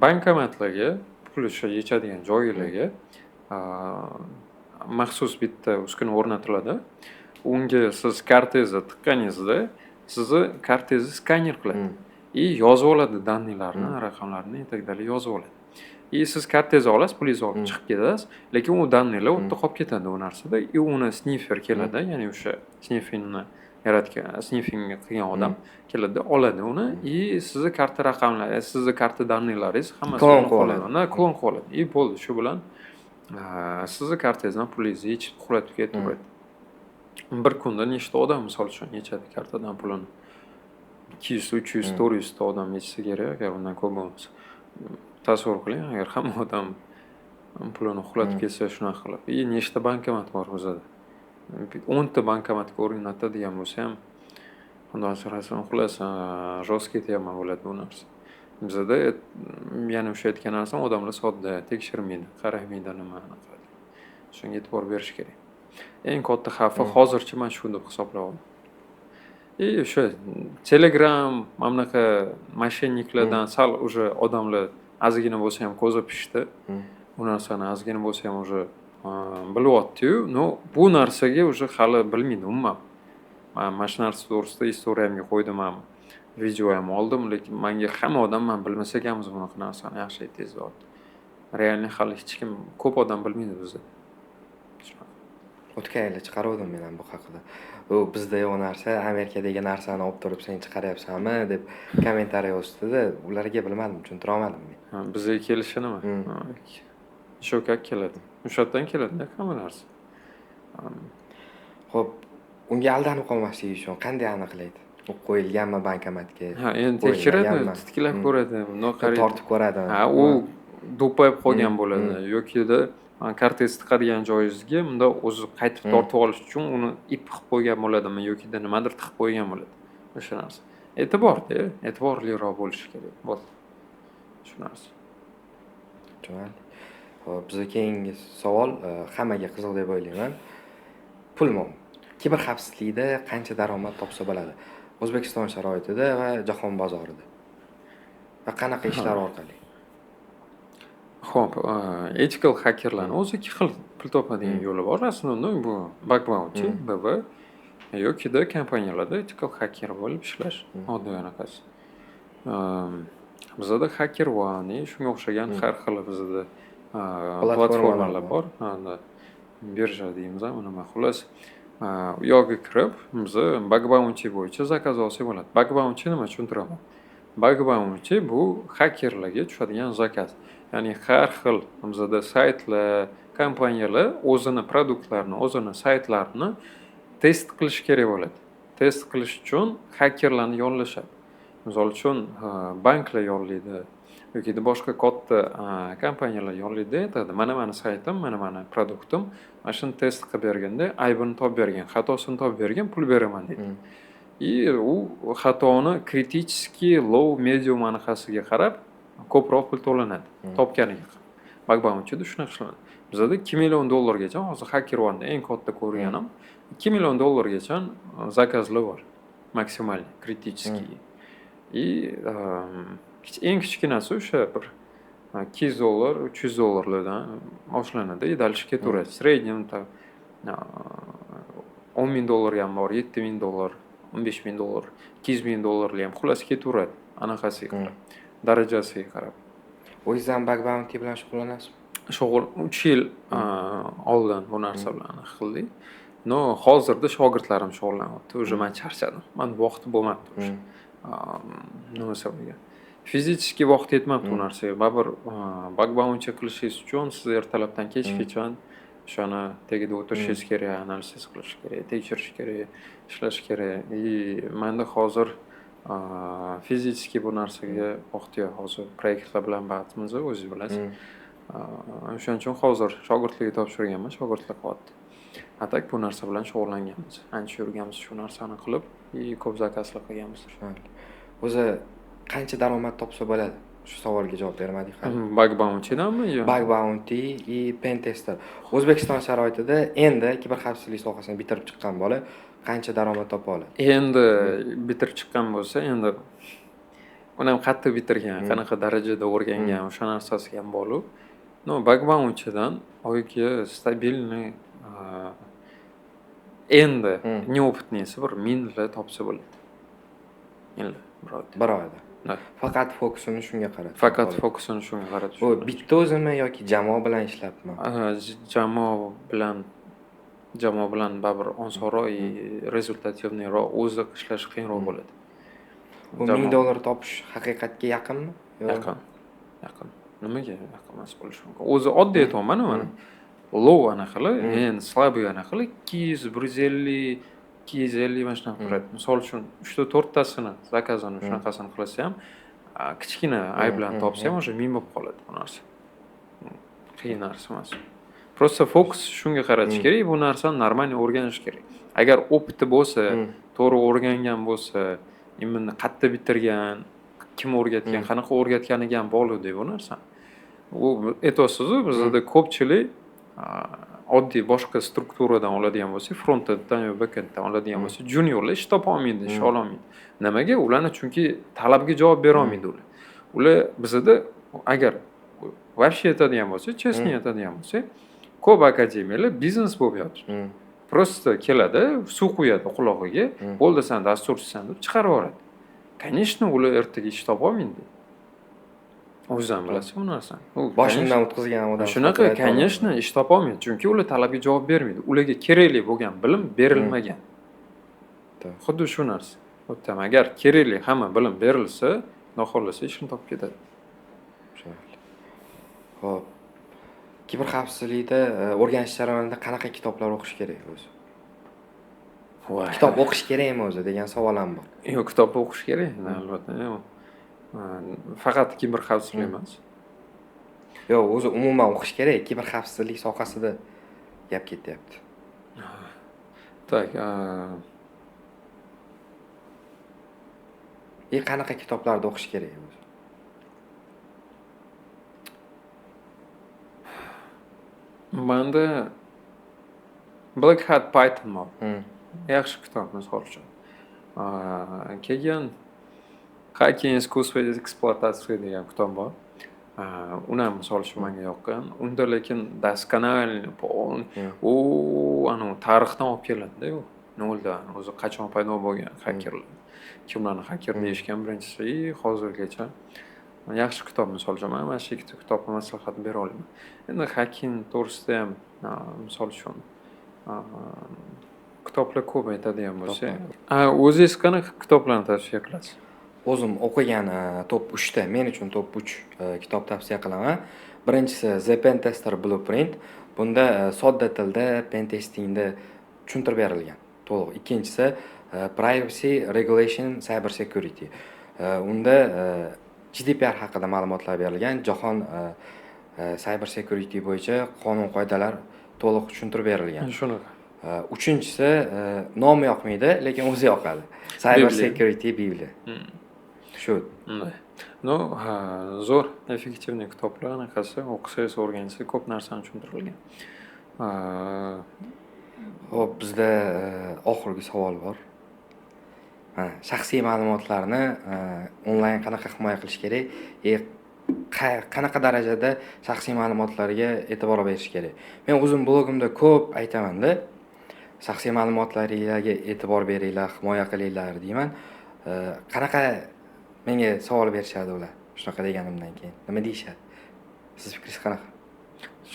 bankomatlarga, pul yechadigan joylarga maxsus bitta uskuna o'rnatiladi. Unga siz kartangizni tiqqaningizda, sizni kartangizni skaner qiladi. Yozib oladi dannilarni, raqamlarni yetakdalik yozib oladi. Siz kartangizni olasiz, pulingizni olib chiqib ketasiz, lekin u dannilar o'tda qolib ketadi u narsada. Uni sniffer keladi, ya'ni o'sha sniffingni yaratgan, sniffing qilgan odam keladi, oladi uni, sizni karta raqamlari, sizni karta dannilaringiz hammasi klon qiladi. Bo'ldi, shu bilan sizni kartangizdan pulingizni yechib uxlatib ketaveradi. Bir kunda nechta odam misol uchun yechadi kartadan pulini? 200, 300, 400 ta odam yechsa kerak, agar undan ko'p bo'lmasa. Tasavvur qiling, agar hamma odam pulini uxlatib ketsa shunaqa qilib. Nechta bankomat bor bizda? 10 ta bankomatga o'rnatadigan bo'lsa ham, undan so'rasam xullas joz ketyapman bo'ladi bu narsa. Bizda yana o'sha aytgan narsam, odamlar sodda tekshirmaydi, qaramaydi nimani qiladi. Shunga e'tibor berish kerak. Eng katta xavfi hozircha men shu deb hisoblayman. O'sha Telegram mamlaqa moshenniklardan sal уже odamlar ozgina bo'lsa ham ko'zi pishdi. Bu narsani ozgina bo'lsa ham уже bilyapti-yu, no bu narsaga уже hali bilmaydi umuman. Men shu narsa to'g'risida istoriyamga qo'ydim ham, video ham oldim, lekin menga hamma odam men bilmas ekanmiz bunaqa narsani yaxshi aytdingiz deyapti. Realni hali hech kim, ko'p odam bilmaydi bizda. O'tgan yili chiqardim men ham bu haqida. Bizda yo'q narsa, Amerikadagi narsani olib turib sen chiqaryapsanmi deb kommentariy yozdi-da, ularga bilmadim, tushuntira olmadim men. Bizga kelishi nima? Shokak keladi. O'sha yerdan keladi hamma narsa. Xo'p, unga aldanib qolmaslik uchun qanday aniqlaydi? U qo'yilganmi bankomatga? Endi tekshiradi, titkilab ko'radi, tortib ko'radi. U do'ppayib qolgan bo'ladi yoki-da kartangizni tiqadigan joyingizga bunda o'zi qaytib tortib olish uchun uni ip qilib qo'ygan bo'ladimi yoki-da nimadir tiqib qo'ygan bo'ladi. O'sha narsa. E'tiborliroq bo'lish kerak. Bo'ldi. Shu narsa. Tushunarli. Xo'p, bizga keyingi savol hammaga qiziq deb o'ylayman. Pul kiberxavfsizlikda qancha daromad topsa bo'ladi? O'zbekiston sharoitida va jahon bozorida. Va qanaqa ishlar orqali? Xo'p, ethical hackerlarning o'zi ikki xil pul topadigan yo'li bor. Aslında bu bug bounty, BB yoki-da kompaniyalarda ethical hacker bo'lib ishlash oddiy anaqasi. Bizda hacker one, shunga o'xshagan har xil bizda platformalar bor. Birja deymiz, nima xullas. U yoqqa kirib, biz bug bounty bo'yicha zakaz olsak bo'ladi. Bug bounty nima tushuntiraman? Bug bounty bu hackerlarga tushadigan zakaz. Ya'ni har xil bizda saytlar, kompaniyalar o'zini produktlarini, o'zini saytlarini test qilish kerak bo'ladi. Test qilish uchun hackerlarni yollashadi. Misol uchun banklar yollaydi yoki boshqa katta kompaniyalar yollaydi, aytadi, mana saytim, mana produktim, mana shuni test qilib berganda aybini topib bergan, xatosini topib bergan, pul beraman deydi. U xatoni kritiskiy low medium anaqasiga qarab ko'proq pul to'lanadi, topganiga qarab. Bug bounty'da shunaqa ishlanadi. Bizda $2 million gacha, hozir HackerOne'da eng katta ko'rganim $2 million gacha zakazlar bor. Maksimal, kritiskiy. Eng kichkinasi o'sha bir $200, $300 boshlanadi, dальше ketaveradi. Sredniyam $10,000 ham bor, $7,000, $15,000, $200,000 ham xullas ketaveradi. Anaqasiga qarab, darajasiga qarab. O'zingiz ham bug bounty bilan shug'ullanasizmi? Shug'ul 3 yil oldin bu narsa bilan qildik. No, hozirda shogirdlarim shug'ullanyapti. Уже men charchadim. Men vaqti bo'lmadi o'sha. Nima sababiga? Fizически vaqt yetmabdi bu narsaga. Baribir bug bounty qilishingiz uchun siz ertalabdan kechgacha o'shani tagida o'tirishingiz kerak, analiz qilish kerak, tekshirish kerak, ishlash kerak. Menda hozir fizически bu narsaga vaqt yo'q. Hozir proyektlar bilan bandmiz, o'zingiz bilasiz. O'shaning uchun hozir shogirdlarga topshirganman, shogirdlar qilyapti. Atak bu narsa bilan shug'ullanganmiz. Ancha yurganmiz shu narsani qilib, ko'p zakazlar qilganmiz. O'zi qancha daromad topsa bo'ladi? Shu savolga javob bermadik hali. Bug bounty'danmi yo? Bug bounty и pen tester. O'zbekiston sharoitida endi kiberxavfsizlik sohasini bitirib chiqqan bola qancha daromad topa oladi? Endi bitirib chiqqan bo'lsa, endi uni ham qattiq bitirgan, qanaqa darajada o'rgangan, o'sha narsasi ham bor-ku. No, bug bounty'dan oyiga stabilniy endi neopitniysi bir minlar topsa bo'ladi. Minlar, bir oyda. Faqat fokusini shunga qarab. Faqat fokusini shunga qarab. Bu bitta o'zimi yoki jamoa bilan ishlabmi? Jamoa bilan baribir osonroq, rezultativniyroq, o'zi ishlash qiyinroq bo'ladi. Bu $1000 topish haqiqatga yaqinmi? Yaqin. Nimaga yaqin emas bo'lishi mumkin? O'zi oddiy aytyapman mana. Low anaqa, endi slabый anaqa 200, 150, 250 mana shunaqa turadi. Misol uchun 3-4 tasini zakazini shunaqasini qilsa ham, kichkina ay bilan topsa ham o'sha 1000 bo'lib qoladi bu narsa. Qiyin narsa emas. Просто fokus shunga qaratish kerak, bu narsani normal o'rganish kerak. Agar opiti bo'lsa, to'g'ri o'rgangan bo'lsa, imonni qayerda bitirgan, kim o'rgatgan, qanaqa o'rgatganiga ham bog'liq bu narsa. U aytasiz-ku, bizda ko'pchilik oddiy boshqa strukturadan oladigan bo'lsa, front-enddan yoki back-enddan oladigan bo'lsa, juniorlar ish topa olmaydi, ish ola olmaydi. Nimaga? Ularni chunki talabga javob bera olmaydi ular. Ular bizda agar вообще aytadigan bo'lsa, chestno aytadigan bo'lsa, ko'p akademiyalar biznes bo'lib yotibdi. Просто keladi, suv quyadi qulog'iga, bo'ldi sen dasturchisan deb chiqarib yuboradi. Конечно, ular ertaga ish topa olmaydi. O'zingizam bilasiz bu narsani. Boshimdan o'tkazgan odam. Shunaqa, конечно, ish topa olmaydi, chunki ular talabga javob bermaydi. Ularga kerakli bo'lgan bilim berilmagan. Xuddi shu narsa. O'ttam, agar kerakli hamma bilim berilsa, xohlasa ishni topib ketadi. Xo'p. Kiberxavfsizlikda o'rganish jarayonida qanaqa kitoblar o'qish kerak o'zi? Kitob o'qish kerakmi o'zi degan savol ham bor. Yo'q, kitob o'qish kerak, albatta. Faqat kiberxavfsizlik emas. Yo'q, o'zi umuman o'qish kerak, kiberxavfsizlik sohasida gap ketyapti. Tak, qanaqa kitoblarda o'qish kerak o'zi? Menda Black Hat Python bor. Yaxshi kitob, misol uchun. Keyin Hacking искусство эксплуатации degan kitob bor. Uni ham misol uchun menga yoqqan. Unda lekin доскональный, tarixdan olib keladi-da u. Noldan, o'zi qachon paydo bo'lgan xakerlar. Kimlarni xaker deyishgan birinchisi, hozirgacha. Yaxshi kitob, misol uchun men mana shu ikkita kitobni maslahat bera olaman. Endi hacking to'g'risida ham misol uchun kitoblar ko'p aytadigan bo'lsa, o'zingiz qanaqa kitoblarni tavsiya qilasiz? O'zim o'qigan top 3 ta, men uchun top 3 kitob tavsiya qilaman. Birinchisi The Pen Tester Blueprint. Bunda sodda tilda pen testingni tushuntirib berilgan. To'liq. Ikkinchisi Privacy Regulation Cyber Security. Unda GDPR haqida ma'lumotlar berilgan. Jahon cyber security bo'yicha qonun-qoidalar to'liq tushuntirib berilgan. Shunaqa. Uchinchisi nomi yoqmaydi, lekin o'zi yoqadi. Cyber Security Bibliya. Shu. No, zo'r, effektivniy kitoblar anaqasi, o'qisangiz, o'rgansangiz ko'p narsani tushuntirilgan. Xo'p, bizda oxirgi savol bor. Shaxsiy ma'lumotlarni onlayn qanaqa himoya qilish kerak? Qanaqa darajada shaxsiy ma'lumotlarga e'tibor berish kerak? Men o'zim blogimda ko'p aytaman-da. Shaxsiy ma'lumotlaringizga e'tibor beringlar, himoya qilinglar deyman. Qanaqa menga savol berishadi ular? Shunaqa deganimdan keyin nima deyishadi? Siz fikringiz qanaqa?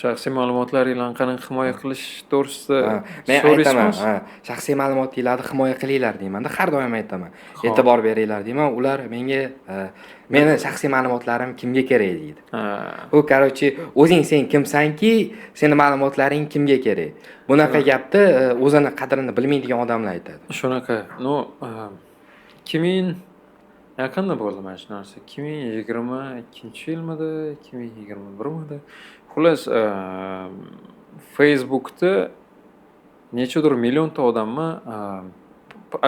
shaxsiy ma'lumotlaringlarni qanaqa himoya qilish to'g'risida Men aytaman, so'raysizmi? shaxsiy ma'lumotinglarni himoya qilinglar deymanda, har doim aytaman. Xo'p. E'tibor beringlar deyman. Ular menga meni shaxsiy ma'lumotlarim kimga kerak deydi. U короче, o'zing sen kimsanki, seni ma'lumotlaring kimga kerak? Bunaqa gapni o'zini qadrini bilmaydigan odamlar aytadi. Shunaqa. 2000 yaqinda bo'ldi mana shu narsa. 2022-yilmidi, 2021midi? Xullas, Facebookda nechadir millionta odamni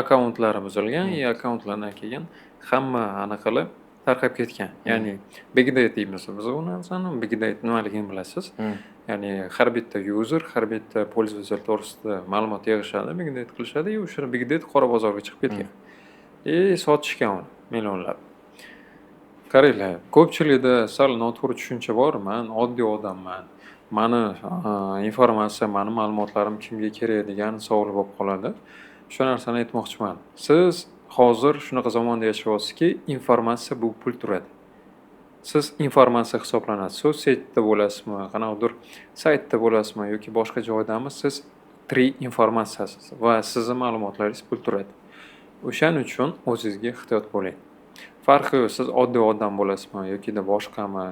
akkauntlari buzilgan, akkauntlardan keyin hamma anaqalar tarqab ketgan. Ya'ni big data deymiz biz bu narsani. Big data nimaligini bilasiz. Ya'ni har bitta user, har bitta pользователь to'g'risida ma'lumot yig'ishadi, big data qilishadi, o'sha big data qora bozorga chiqib ketgan. Sotishgan uni millionlab. Qaranglar, ko'pchilikda sal noto'g'ri tushuncha bor. Men oddiy odamman. Mani informatsiya, mani ma'lumotlarim kimga kerak degan savol bo'lib qoladi. Shu narsani aytmoqchiman. Siz hozir shunaqa zamonda yashayapsizki, informatsiya bu pul turadi. Siz informatsiya hisoblanasiz. So'zsetda bo'lasizmi, qanaqadir saytda bo'lasizmi yoki boshqa joydami, siz informatsiyasiz va sizning ma'lumotlaringiz pul turadi. O'shaning uchun o'zingizga ehtiyot bo'ling. Farqi yo'q, siz oddiy odam bo'lasizmi yoki boshqami.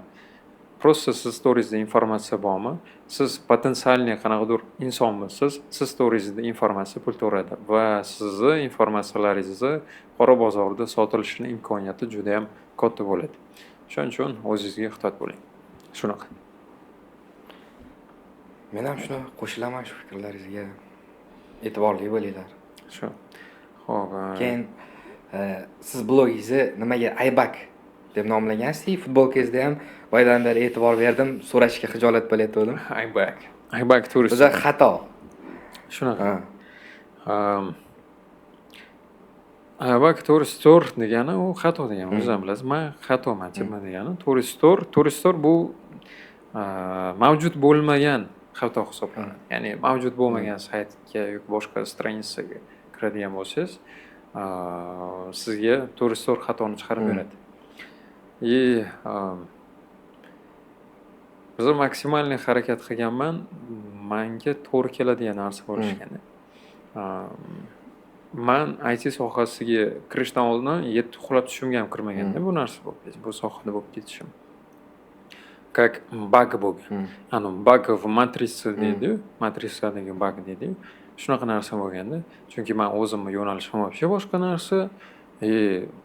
Просто siz storingizda informatsiya bormi? Siz potensialniy qanaqadir insonmisiz? Siz storingizda informatsiya pul turadi va sizning informatsiyalaringizni qora bozorda sotilishining imkoniyati juda ham katta bo'ladi. Shuning uchun o'zingizga ehtiyot bo'ling. Shunaqa. Men ham shuni qo'shilaman shu fikrlaringizga. E'tiborli bo'linglar. Shu. Xo'p. Keyin siz blogingizni nimaga Aybak deb nomlagansiz? Futbolkangizda ham boydan beri e'tibor berdim, so'rashga xijolat bo'layotgandim. Aybak turist. O'zi xato. Shunaqa. Aybak turist degani u xato degani. O'zingiz ham bilasiz. Men xatoman degani. Turist bu mavjud bo'lmagan xato hisoblanadi. Ya'ni mavjud bo'lmagan saytga yoki boshqa stranitsaga kiradigan bo'lsangiz, sizga turist xatoni chiqarib beradi. Biz maksimalniy harakat qilganman, menga to'g'ri keladigan narsa bo'lishganda. Men IT sohasiga kirishdan oldin 7 uxlab tushimga ham kirmaganda bu narsa bo'lib, bu sohada bo'lib ketishim. Как баг bo'lgan. Bug в матрице deydi, matrisadagi bug deydi. Shunaqa narsa bo'lganda, chunki men o'zimning yo'nalishim вообще boshqa narsa,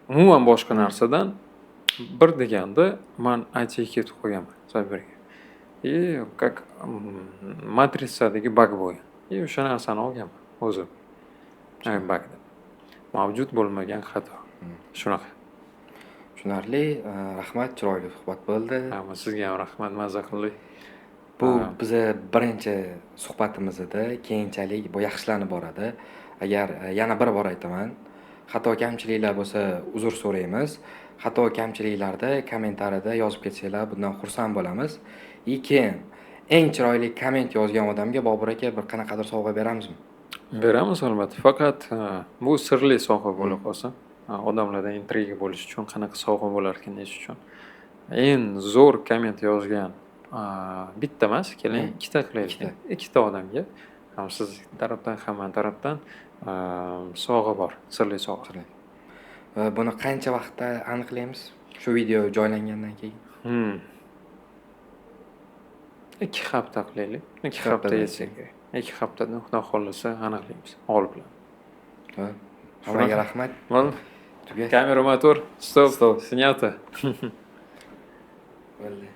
umuman boshqa narsadan bir deganda men IT ga ketib qo'yganman, Cyberga. Как matrisadagi bug bo'lgan. O'sha narsani olganman o'zim. Bugda. Mavjud bo'lmagan xato. Shunaqa. Tushunarli, rahmat, chiroyli suhbat bo'ldi. Sizga ham rahmat, mazza qildik. Bu bizni birinchi suhbatimiz edi. Keyinchalik bu yaxshilanib boradi. Agar yana bir bor aytaman, xato kamchiliklar bo'lsa, uzr so'raymiz. Xato kamchiliklarda kommentariyada yozib ketsanglar, bundan xursand bo'lamiz. Keyin eng chiroyli komment yozgan odamga Bobur aka bir qanaqadir sovg'a beramizmi? Beramiz albatta. Faqat bu sirli sovg'a bo'la qolsa, odamlarda intriga bo'lish uchun qanaqa sovg'a bo'lar ekan deyish uchun. Eng zo'r komment yozgan bitta emas, keling ikkita qilaylik. Ikkita odamga ham siz tarafdan ham men tarafdan sovg'a bor, sirli sovg'a. Buni qancha vaqtda aniqlaymiz? Shu video joylangandan keyin. 2 hafta qilaylik. 2 hafta yetsa kerak. 2 haftada xudo xohlasa aniqlaymiz. G'oliblar. Hammaga rahmat. Kamera motor, stop, снято. Bo'ldi.